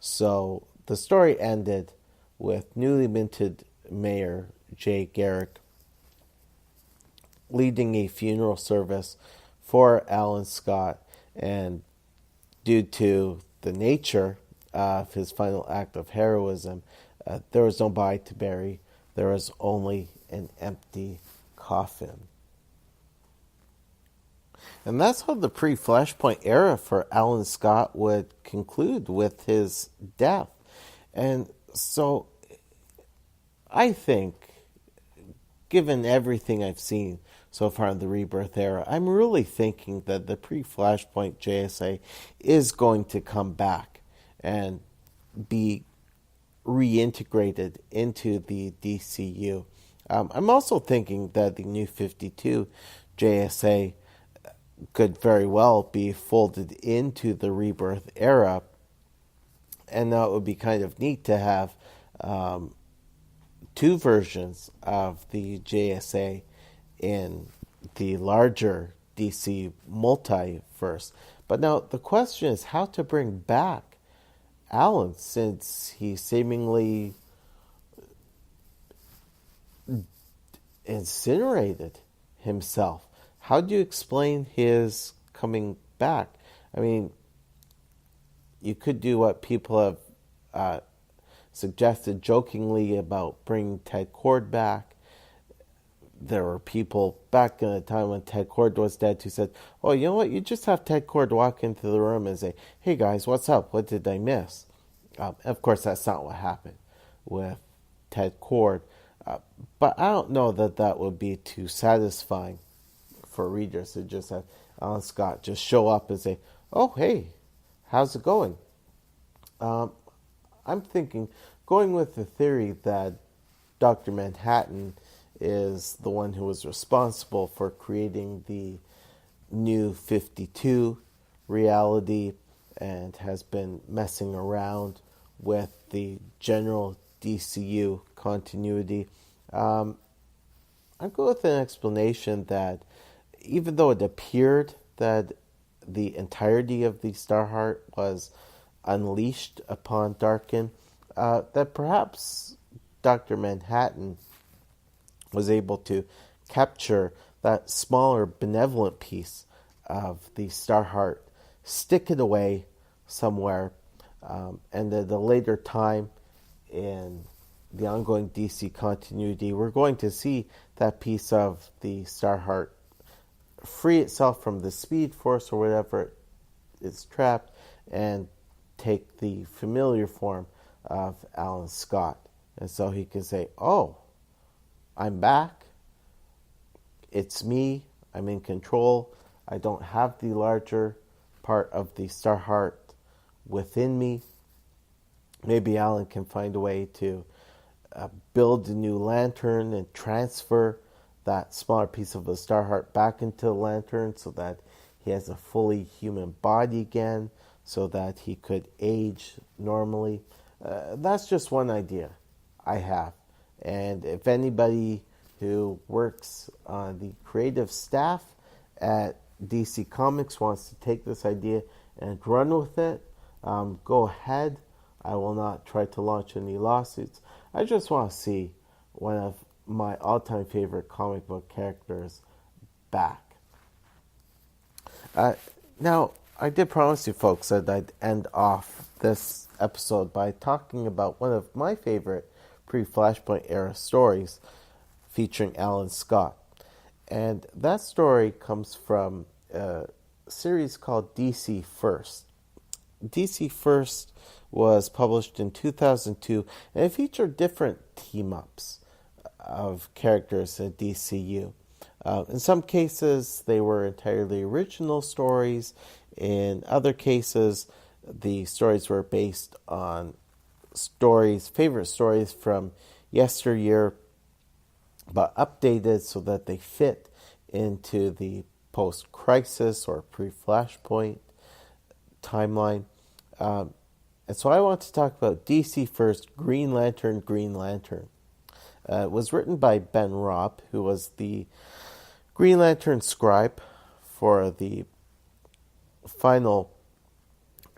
So the story ended with newly minted Mayor Jay Garrick leading a funeral service for Alan Scott, and due to the nature of his final act of heroism, there was no body to bury. There was only an empty coffin. And that's how the pre-Flashpoint era for Alan Scott would conclude with his death. And so I think, given everything I've seen so far in the Rebirth era, I'm really thinking that the pre-Flashpoint JSA is going to come back and be reintegrated into the DCU. I'm also thinking that the New 52 JSA could very well be folded into the Rebirth era, and that would be kind of neat to have two versions of the JSA in the larger DC multiverse. But now the question is how to bring back Alan, since he seemingly incinerated himself. How do you explain his coming back? I mean, you could do what people have suggested jokingly about bringing Ted Kord back. There were people back in the time when Ted Kord was dead who said, oh, you know what, you just have Ted Kord walk into the room and say, hey guys, what's up? What did I miss? Of course, that's not what happened with Ted Kord. But I don't know that that would be too satisfying for readers to just have Alan Scott just show up and say, oh, hey, how's it going? I'm thinking, going with the theory that Dr. Manhattan is the one who was responsible for creating the New 52 reality and has been messing around with the general DCU continuity. I go with an explanation that even though it appeared that the entirety of the Starheart was unleashed upon Darkin, that perhaps Dr. Manhattan was able to capture that smaller benevolent piece of the Starheart, stick it away somewhere, and at a later time in the ongoing DC continuity, we're going to see that piece of the Starheart free itself from the Speed Force or whatever it's trapped and take the familiar form of Alan Scott. And so he can say, oh, I'm back. It's me. I'm in control. I don't have the larger part of the Starheart within me. Maybe Alan can find a way to build a new lantern and transfer that smaller piece of the Starheart back into the lantern so that he has a fully human body again, so that he could age normally. That's just one idea I have. And if anybody who works on the creative staff at DC Comics wants to take this idea and run with it, go ahead. I will not try to launch any lawsuits. I just want to see one of my all-time favorite comic book characters back. Now, I did promise you folks that I'd end off this episode by talking about one of my favorite pre-Flashpoint era stories featuring Alan Scott. And that story comes from a series called DC First. DC First was published in 2002, and it featured different team-ups of characters at DCU. In some cases, they were entirely original stories. In other cases, the stories were based on favorite stories from yesteryear, but updated so that they fit into the post-crisis or pre-Flashpoint timeline. And so I want to talk about DC First, Green Lantern, Green Lantern. It was written by Ben Robb, who was the Green Lantern scribe for the final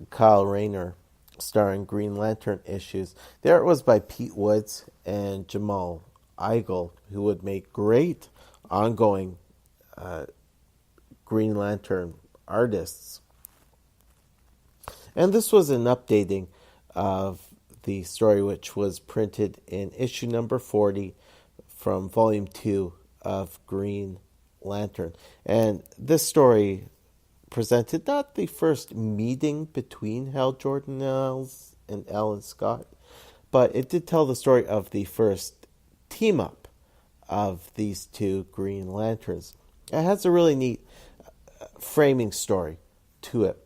Kyle Rayner starring Green Lantern issues. The art was by Pete Woods and Jamal Igle, who would make great ongoing Green Lantern artists. And this was an updating of the story, which was printed in issue number 40 from volume 2 of Green Lantern. And this story presented not the first meeting between Hal Jordan and Alan Scott, but it did tell the story of the first team up of these two Green Lanterns. It has a really neat framing story to it.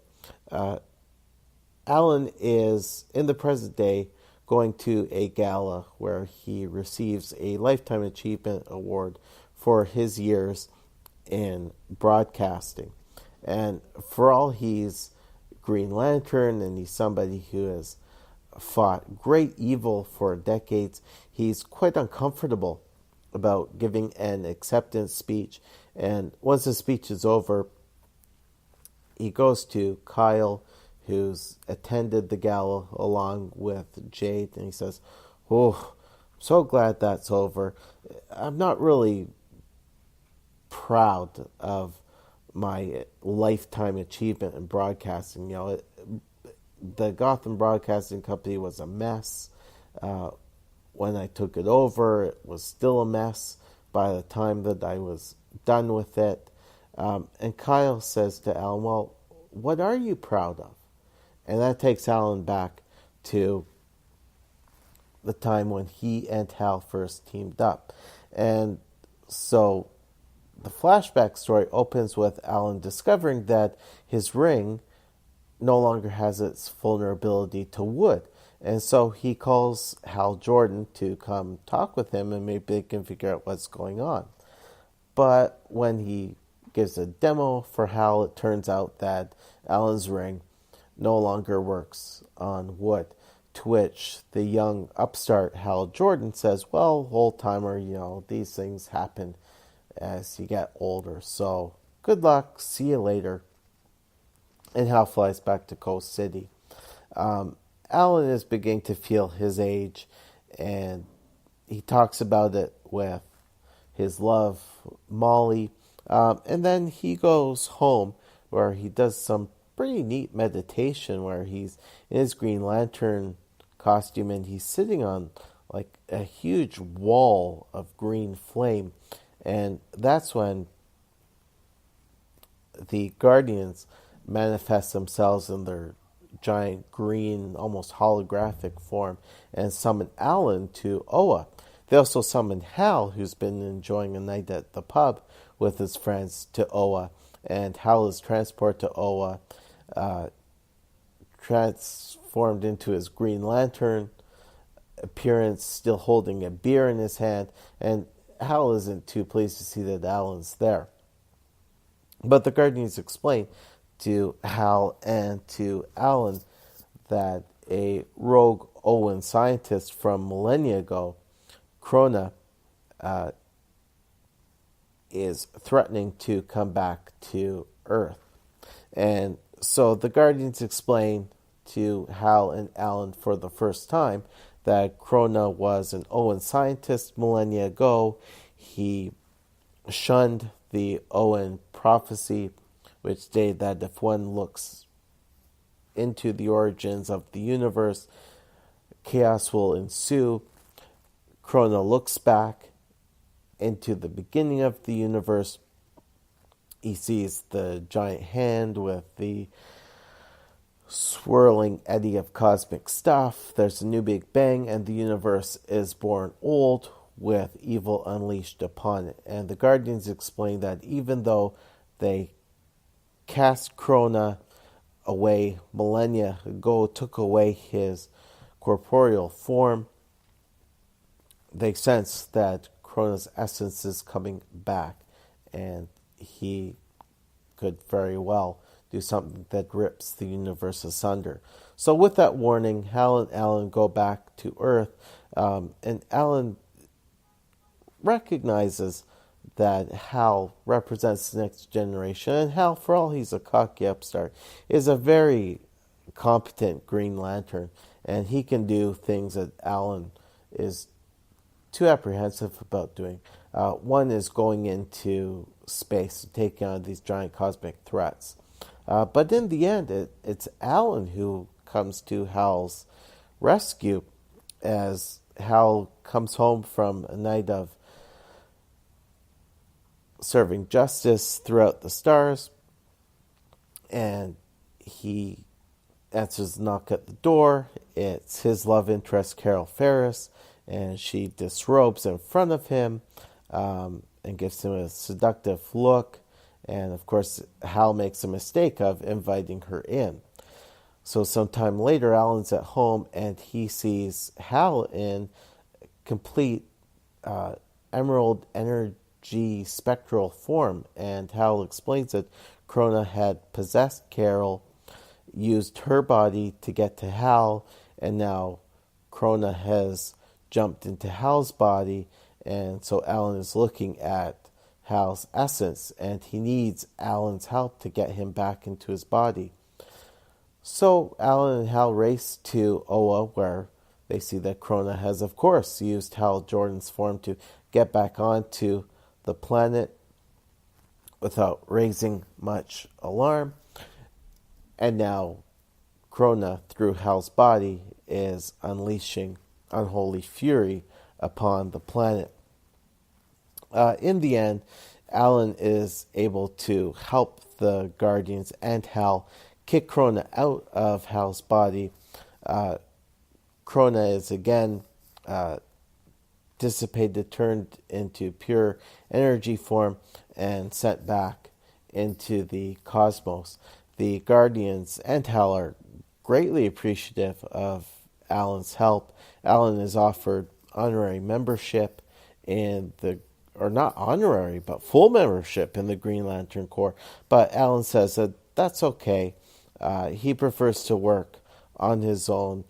Alan is, in the present day, going to a gala where he receives a Lifetime Achievement Award for his years in broadcasting. And for all he's Green Lantern and he's somebody who has fought great evil for decades, he's quite uncomfortable about giving an acceptance speech. And once the speech is over, he goes to Kyle, who's attended the gala along with Jade, and he says, "Oh, I'm so glad that's over. I'm not really proud of my lifetime achievement in broadcasting. The Gotham Broadcasting Company was a mess. When I took it over, it was still a mess by the time that I was done with it." And Kyle says to Alan, "Well, what are you proud of?" And that takes Alan back to the time when he and Hal first teamed up. And so the flashback story opens with Alan discovering that his ring no longer has its vulnerability to wood. And so he calls Hal Jordan to come talk with him and maybe they can figure out what's going on. But when he gives a demo for Hal, it turns out that Alan's ring no longer works on wood. To which the young upstart Hal Jordan says, "Well, old timer, these things happen as you get older. So good luck. See you later." And Hal flies back to Coast City. Alan is beginning to feel his age, and he talks about it with his love, Molly. And then he goes home where he does some pretty neat meditation where he's in his Green Lantern costume and he's sitting on like a huge wall of green flame. And that's when the Guardians manifest themselves in their giant green, almost holographic form and summon Alan to Oa. They also summon Hal, who's been enjoying a night at the pub with his friends, to Oa. And Hal is transported to Oa, transformed into his Green Lantern appearance, still holding a beer in his hand. And Hal isn't too pleased to see that Alan's there. But the Guardians explain to Hal and to Alan that a rogue Owen scientist from millennia ago, Krona, is threatening to come back to Earth. And so the Guardians explain to Hal and Alan for the first time that Krona was an Owen scientist millennia ago. He shunned the Owen prophecy, which stated that if one looks into the origins of the universe, chaos will ensue. Krona looks back into the beginning of the universe. He sees the giant hand with the swirling eddy of cosmic stuff. There's a new Big Bang, and the universe is born old with evil unleashed upon it. And the Guardians explain that even though they cast Krona away millennia ago, took away his corporeal form, they sense that Krona's essence is coming back, and he could very well do something that rips the universe asunder. So with that warning, Hal and Alan go back to Earth, and Alan recognizes that Hal represents the next generation, and Hal, for all he's a cocky upstart, is a very competent Green Lantern, and he can do things that Alan is too apprehensive about doing. One is going into space, taking on these giant cosmic threats. But in the end, it's Alan who comes to Hal's rescue as Hal comes home from a night of serving justice throughout the stars, and he answers the knock at the door. It's his love interest, Carol Ferris, and she disrobes in front of him and gives him a seductive look. And of course, Hal makes a mistake of inviting her in. So sometime later, Alan's at home and he sees Hal in complete emerald energy spectral form. And Hal explains that Krona had possessed Carol, used her body to get to Hal, and now Krona has jumped into Hal's body, and so Alan is looking at Hal's essence, and he needs Alan's help to get him back into his body. So Alan and Hal race to Oa, where they see that Krona has, of course, used Hal Jordan's form to get back onto the planet without raising much alarm. And now Krona, through Hal's body, is unleashing unholy fury upon the planet. In the end, Alan is able to help the Guardians and Hal kick Krona out of Hal's body. Krona is again dissipated, turned into pure energy form, and sent back into the cosmos. The Guardians and Hal are greatly appreciative of Alan's help. Alan is offered honorary membership in the, or not honorary, but full membership in the Green Lantern Corps. But Alan says that that's okay. He prefers to work on his own.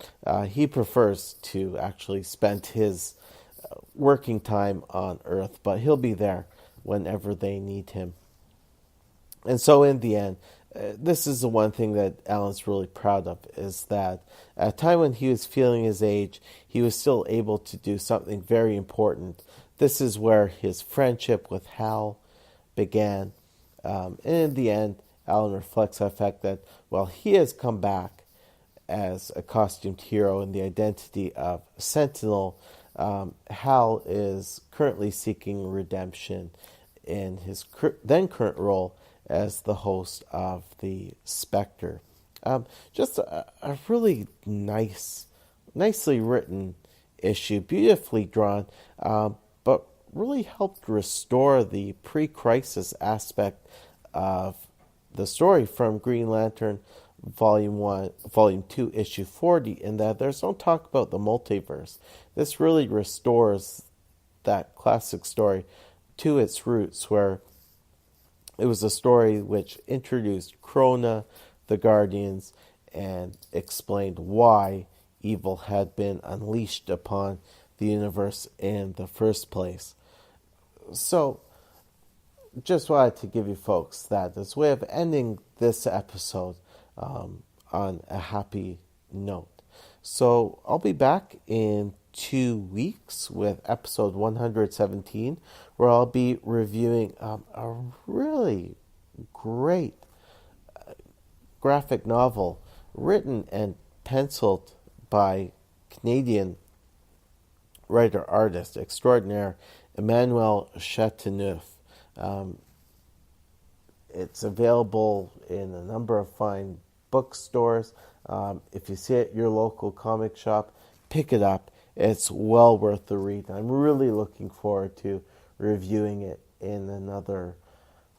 He prefers to actually spend his working time on Earth, but he'll be there whenever they need him. And so in the end, this is the one thing that Alan's really proud of, is that at a time when he was feeling his age, he was still able to do something very important. This is where his friendship with Hal began. And in the end, Alan reflects on the fact that while he has come back as a costumed hero in the identity of Sentinel, Hal is currently seeking redemption in his then current role as the host of the Spectre. Just a really nicely written issue, beautifully drawn, but really helped restore the pre-crisis aspect of the story from Green Lantern Volume 1, Volume 2, Issue 40, in that there's no talk about the multiverse. This really restores that classic story to its roots, where it was a story which introduced Krona, the Guardians, and explained why evil had been unleashed upon the universe in the first place. So, just wanted to give you folks that as a way of ending this episode on a happy note. So, I'll be back in 2 weeks with episode 117, where I'll be reviewing a really great graphic novel written and penciled by Canadian writer-artist extraordinaire Emmanuel Chateauneuf. It's available in a number of fine bookstores. If you see it at your local comic shop, pick it up. It's well worth the read. I'm really looking forward to reviewing it in another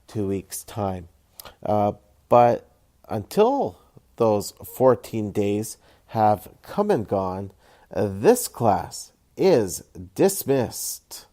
2 weeks' time. But until those 14 days have come and gone, this class is dismissed.